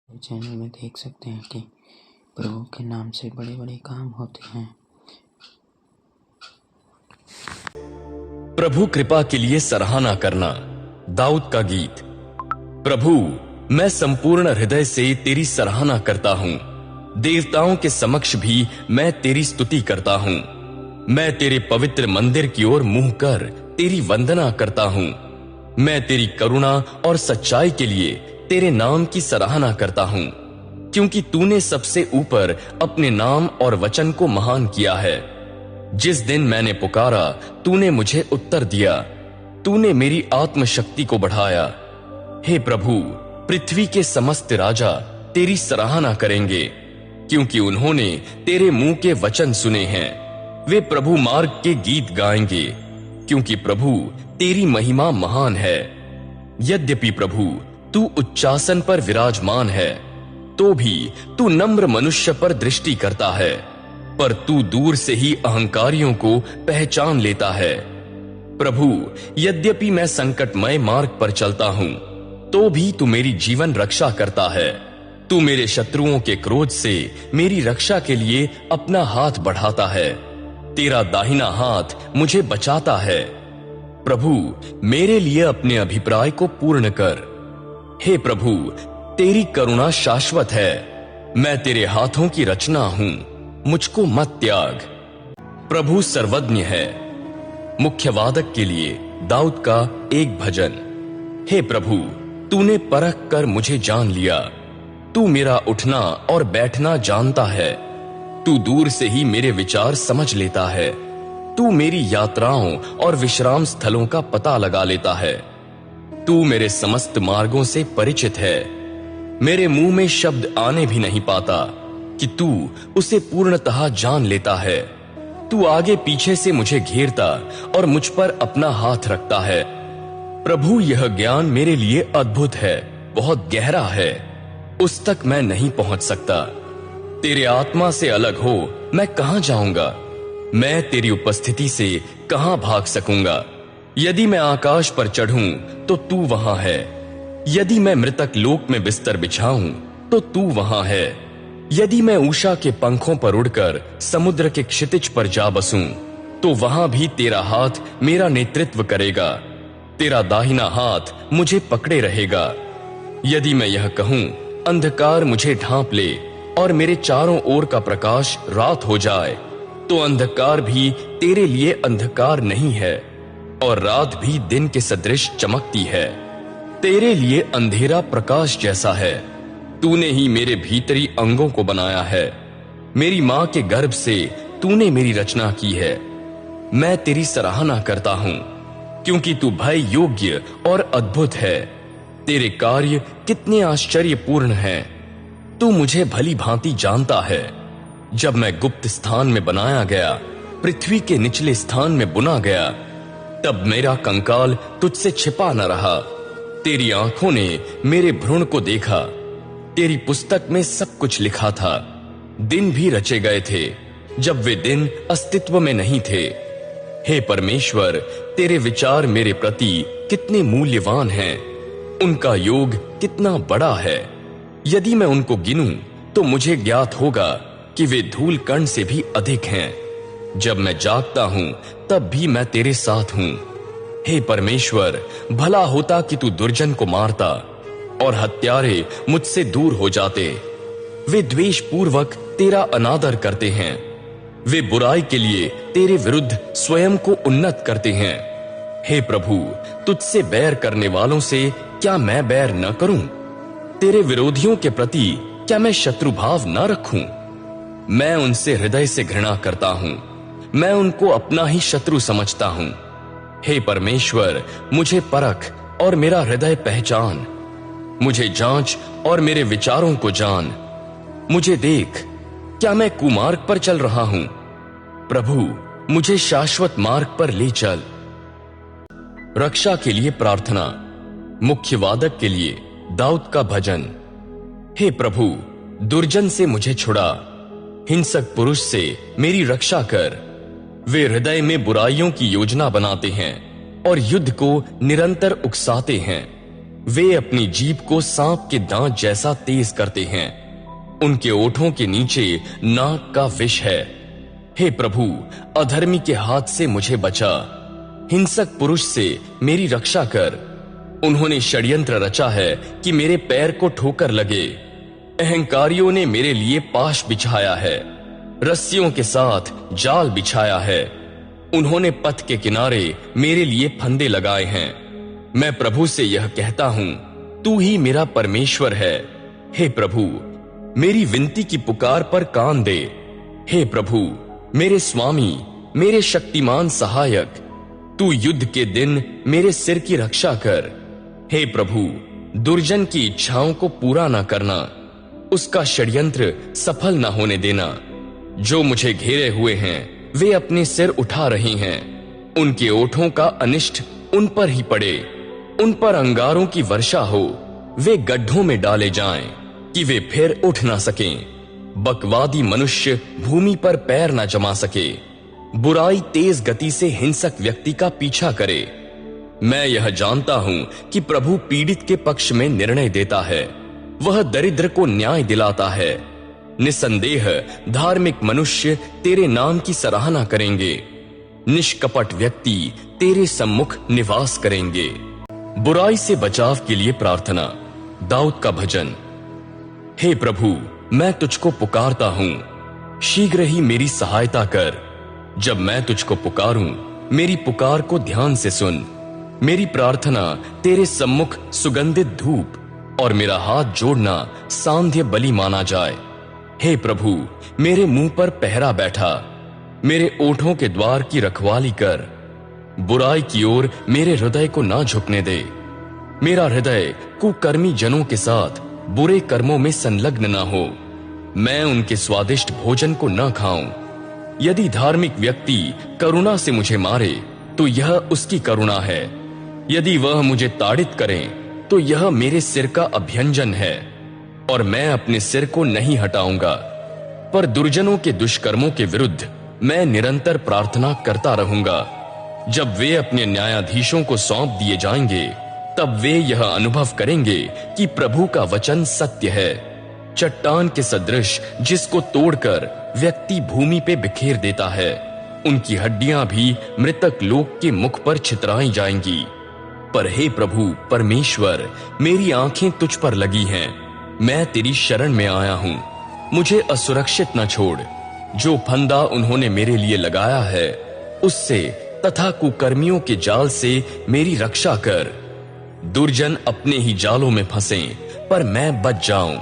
Channel में देख सकते हैं कि प्रभु के नाम से बड़े बड़े काम होते हैं। प्रभु कृपा के लिए सराहना करना। दाऊद का गीत। प्रभु, मैं संपूर्ण हृदय से तेरी सराहना करता हूँ। देवताओं के समक्ष भी मैं तेरी स्तुति करता हूँ। मैं तेरे पवित्र मंदिर की ओर मुंह कर तेरी वंदना करता हूँ। मैं तेरी करुणा और सच्चाई के लिए तेरे नाम की सराहना करता हूँ, क्योंकि तूने सबसे ऊपर अपने नाम और वचन को महान किया है। जिस दिन मैंने पुकारा, तूने मुझे उत्तर दिया। तूने मेरी आत्मशक्ति को बढ़ाया। हे प्रभु, पृथ्वी के समस्त राजा तेरी सराहना करेंगे, क्योंकि उन्होंने तेरे मुंह के वचन सुने हैं। वे प्रभु मार्ग के गीत गाएंगे, क्योंकि प्रभु तेरी महिमा महान है। यद्यपि प्रभु तू उच्चासन पर विराजमान है, तो भी तू नम्र मनुष्य पर दृष्टि करता है, पर तू दूर से ही अहंकारियों को पहचान लेता है। प्रभु, यद्यपि मैं संकटमय मार्ग पर चलता हूं, तो भी तू मेरी जीवन रक्षा करता है। तू मेरे शत्रुओं के क्रोध से मेरी रक्षा के लिए अपना हाथ बढ़ाता है। तेरा दाहिना हाथ मुझे बचाता है। प्रभु, मेरे लिए अपने अभिप्राय को पूर्ण कर। हे प्रभु, तेरी करुणा शाश्वत है। मैं तेरे हाथों की रचना हूं, मुझको मत त्याग। प्रभु सर्वज्ञ है। मुख्य वादक के लिए दाऊद का एक भजन। हे प्रभु, तूने परख कर मुझे जान लिया। तू मेरा उठना और बैठना जानता है। तू दूर से ही मेरे विचार समझ लेता है। तू मेरी यात्राओं और विश्राम स्थलों का पता लगा लेता है। तू मेरे समस्त मार्गों से परिचित है। मेरे मुंह में शब्द आने भी नहीं पाता कि तू उसे पूर्णतः जान लेता है। तू आगे पीछे से मुझे घेरता और मुझ पर अपना हाथ रखता है। प्रभु, यह ज्ञान मेरे लिए अद्भुत है, बहुत गहरा है, उस तक मैं नहीं पहुंच सकता। तेरे आत्मा से अलग हो मैं कहां जाऊंगा? मैं तेरी उपस्थिति से कहां भाग सकूंगा? यदि मैं आकाश पर चढ़ूं तो तू वहां है। यदि मैं मृतक लोक में बिस्तर बिछाऊं तो तू वहां है। यदि मैं उषा के पंखों पर उड़कर समुद्र के क्षितिज पर जा बसूं, तो वहां भी तेरा हाथ मेरा नेतृत्व करेगा। तेरा दाहिना हाथ मुझे पकड़े रहेगा। यदि मैं यह कहूं, अंधकार मुझे ढांप ले और मेरे चारों ओर का प्रकाश रात हो जाए, तो अंधकार भी तेरे लिए अंधकार नहीं है और रात भी दिन के सदृश चमकती है। तेरे लिए अंधेरा प्रकाश जैसा है। तूने ही मेरे भीतरी अंगों को बनाया है। मेरी मां के गर्भ से तूने मेरी रचना की है। मैं तेरी सराहना करता हूं, क्योंकि तू भय योग्य और अद्भुत है। तेरे कार्य कितने आश्चर्यपूर्ण हैं। तू मुझे भली भांति जानता है। जब मैं गुप्त स्थान में बनाया गया, पृथ्वी के निचले स्थान में बुना गया, तब मेरा कंकाल तुझसे छिपा न रहा। तेरी आंखों ने मेरे भ्रूण को देखा। तेरी पुस्तक में सब कुछ लिखा था। दिन भी रचे गए थे, जब वे दिन अस्तित्व में नहीं थे। हे परमेश्वर, तेरे विचार मेरे प्रति कितने मूल्यवान हैं। उनका योग कितना बड़ा है। यदि मैं उनको गिनूं, तो मुझे ज्ञात होगा कि वे धूल कण से भी अधिक हैं। जब मैं जागता हूं, तब भी मैं तेरे साथ हूं। हे परमेश्वर, भला होता कि तू दुर्जन को मारता और हत्यारे मुझसे दूर हो जाते। वे द्वेष पूर्वक तेरा अनादर करते हैं। वे बुराई के लिए तेरे विरुद्ध स्वयं को उन्नत करते हैं। हे प्रभु, तुझसे बैर करने वालों से क्या मैं बैर न करूं? तेरे विरोधियों के प्रति क्या मैं शत्रुभाव न रखूं? मैं उनसे हृदय से घृणा करता हूं। मैं उनको अपना ही शत्रु समझता हूं। हे परमेश्वर, मुझे परख और मेरा हृदय पहचान। मुझे जांच और मेरे विचारों को जान। मुझे देख, क्या मैं कुमार्ग पर चल रहा हूं? प्रभु, मुझे शाश्वत मार्ग पर ले चल। रक्षा के लिए प्रार्थना। मुख्य वादक के लिए दाऊद का भजन। हे प्रभु, दुर्जन से मुझे छुड़ा, हिंसक पुरुष से मेरी रक्षा कर। वे हृदय में बुराइयों की योजना बनाते हैं और युद्ध को निरंतर उकसाते हैं। वे अपनी जीभ को सांप के दांत जैसा तेज करते हैं। उनके ओठों के नीचे नाक का विष है। हे प्रभु, अधर्मी के हाथ से मुझे बचा, हिंसक पुरुष से मेरी रक्षा कर। उन्होंने षड्यंत्र रचा है कि मेरे पैर को ठोकर लगे। अहंकारियों ने मेरे लिए पाश बिछाया है, रस्सियों के साथ जाल बिछाया है। उन्होंने पथ के किनारे मेरे लिए फंदे लगाए हैं। मैं प्रभु से यह कहता हूं, तू ही मेरा परमेश्वर है। हे प्रभु, मेरी विनती की पुकार पर कान दे। हे प्रभु, मेरे स्वामी, मेरे शक्तिमान सहायक, तू युद्ध के दिन मेरे सिर की रक्षा कर। हे प्रभु, दुर्जन की इच्छाओं को पूरा न करना, उसका षड्यंत्र सफल न होने देना। जो मुझे घेरे हुए हैं वे अपने सिर उठा रहे हैं। उनके ओठों का अनिष्ट उन पर ही पड़े, उन पर अंगारों की वर्षा हो। वे गड्ढों में डाले जाएं कि वे फिर उठ ना सकें। बकवादी मनुष्य भूमि पर पैर न जमा सके। बुराई तेज गति से हिंसक व्यक्ति का पीछा करे। मैं यह जानता हूं कि प्रभु पीड़ित के पक्ष में निर्णय देता है, वह दरिद्र को न्याय दिलाता है। निसंदेह धार्मिक मनुष्य तेरे नाम की सराहना करेंगे। निष्कपट व्यक्ति तेरे सम्मुख निवास करेंगे। बुराई से बचाव के लिए प्रार्थना। दाऊद का भजन। हे प्रभु, मैं तुझको पुकारता हूं, शीघ्र ही मेरी सहायता कर। जब मैं तुझको पुकारूं, मेरी पुकार को ध्यान से सुन। मेरी प्रार्थना तेरे सम्मुख सुगंधित धूप और मेरा हाथ जोड़ना सांध्य बलि माना जाए। हे प्रभु, मेरे मुंह पर पहरा बैठा, मेरे ओठों के द्वार की रखवाली कर। बुराई की ओर मेरे हृदय को ना झुकने दे। मेरा हृदय कुकर्मी जनों के साथ बुरे कर्मों में संलग्न न हो। मैं उनके स्वादिष्ट भोजन को न खाऊं। यदि धार्मिक व्यक्ति करुणा से मुझे मारे तो यह उसकी करुणा है। यदि वह मुझे ताड़ित करें तो यह मेरे सिर का अभ्यंजन है और मैं अपने सिर को नहीं हटाऊंगा। पर दुर्जनों के दुष्कर्मों के विरुद्ध मैं निरंतर प्रार्थना करता रहूंगा। जब वे अपने न्यायाधीशों को सौंप दिए जाएंगे, तब वे यह अनुभव करेंगे कि प्रभु का वचन सत्य है। चट्टान के सदृश जिसको तोड़कर व्यक्ति भूमि पे बिखेर देता है, उनकी हड्डियां भी मृतक लोक के मुख पर छितराई जाएंगी। पर हे प्रभु परमेश्वर, मेरी आंखें तुझ पर लगी हैं। मैं तेरी शरण में आया हूं, मुझे असुरक्षित न छोड़। जो फंदा उन्होंने मेरे लिए लगाया है, उससे तथा कुकर्मियों के जाल से मेरी रक्षा कर। दुर्जन अपने ही जालों में फंसें, पर मैं बच जाऊं।